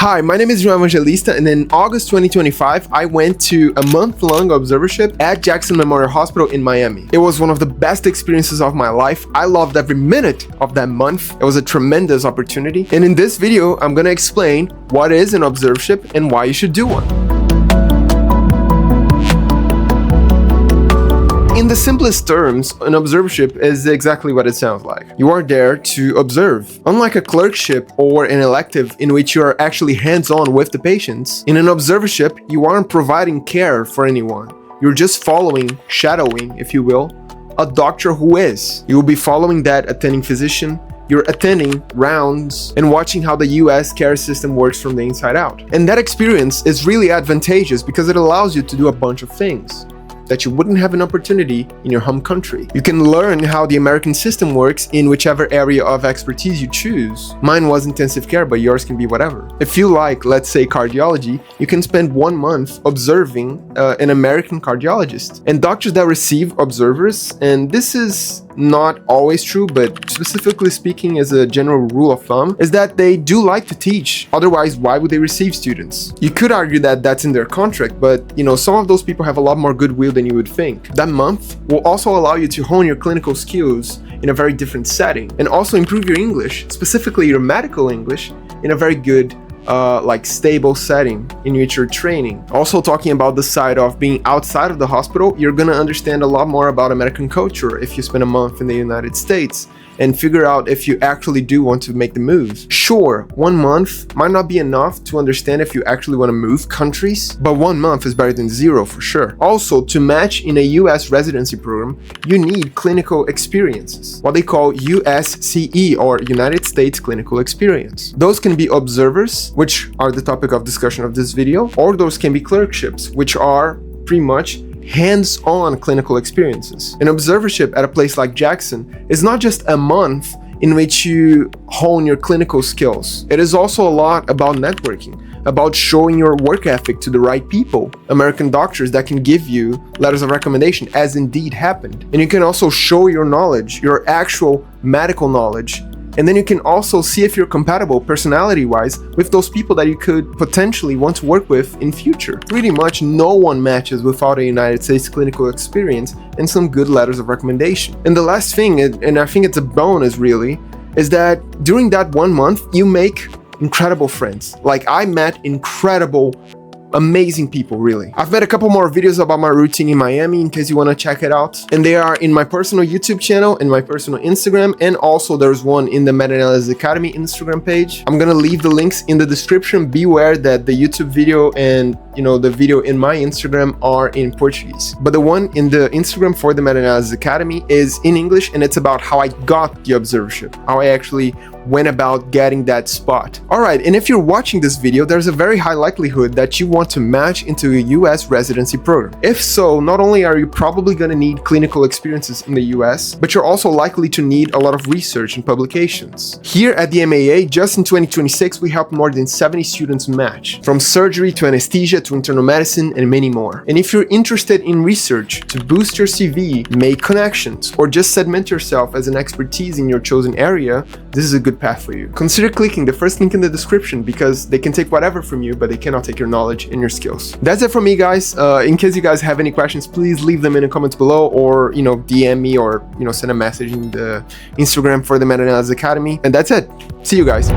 Hi, my name is João Evangelista, and in August 2025, I went to a month-long observership at Jackson Memorial Hospital in Miami. It was one of the best experiences of my life. I loved every minute of that month. It was a tremendous opportunity. And in this video, I'm gonna explain what is an observership and why you should do one. In the simplest terms, an observership is exactly what it sounds like. You are there to observe. Unlike a clerkship or an elective in which you are actually hands-on with the patients, in an observership, you aren't providing care for anyone. You're just following, shadowing, if you will, a doctor who is. You will be following that attending physician. You're attending rounds and watching how the US care system works from the inside out. And that experience is really advantageous because it allows you to do a bunch of things that you wouldn't have an opportunity in your home country. You can learn how the American system works in whichever area of expertise you choose. Mine was intensive care, but yours can be whatever. If you like, let's say, cardiology, you can spend 1 month observing an American cardiologist. And doctors that receive observers, and this is not always true, but specifically speaking as a general rule of thumb, is that they do like to teach. Otherwise, why would they receive students? You could argue that that's in their contract, but some of those people have a lot more goodwill than you would think. That month will also allow you to hone your clinical skills in a very different setting and also improve your English, specifically your medical English, in a very good stable setting in which you're training. Also talking about the side of being outside of the hospital, you're gonna understand a lot more about American culture if you spend a month in the United States and figure out if you actually do want to make the move. Sure, 1 month might not be enough to understand if you actually want to move countries, but 1 month is better than 0 for sure. Also, to match in a US residency program, you need clinical experiences, what they call USCE or United States Clinical Experience. Those can be observers, which are the topic of discussion of this video, or those can be clerkships, which are pretty much hands-on clinical experiences. An observership at a place like Jackson is not just a month in which you hone your clinical skills. It is also a lot about networking, about showing your work ethic to the right people, American doctors that can give you letters of recommendation, as indeed happened. And you can also show your knowledge, your actual medical knowledge. And then you can also see if you're compatible personality-wise with those people that you could potentially want to work with in future. Pretty much no one matches without a United States clinical experience and some good letters of recommendation. And the last thing, and I think it's a bonus really, is that during that 1 month, you make incredible friends. Like, I met amazing people, really. I've made a couple more videos about my routine in Miami in case you want to check it out. And they are in my personal YouTube channel and my personal Instagram. And also there's one in the Meta-Analysis Academy Instagram page. I'm gonna leave the links in the description. Beware that the YouTube video and the video in my Instagram are in Portuguese. But the one in the Instagram for the Meta-Analysis Academy is in English, and it's about how I got the observership, how I actually went about getting that spot. Alright, and if you're watching this video, there's a very high likelihood that you want to match into a US residency program. If so, not only are you probably going to need clinical experiences in the US, but you're also likely to need a lot of research and publications. Here at the MAA, just in 2026, we helped more than 70 students match, from surgery to anesthesia to internal medicine and many more. And if you're interested in research to boost your CV, make connections, or just segment yourself as an expertise in your chosen area, this is a good path for you. Consider clicking the first link in the description because they can take whatever from you, but they cannot take your knowledge and your skills. That's it from me, guys. In case you guys have any questions, please leave them in the comments below, or DM me, or send a message in the Instagram for the Meta-Analysis Academy. And that's it. See you guys.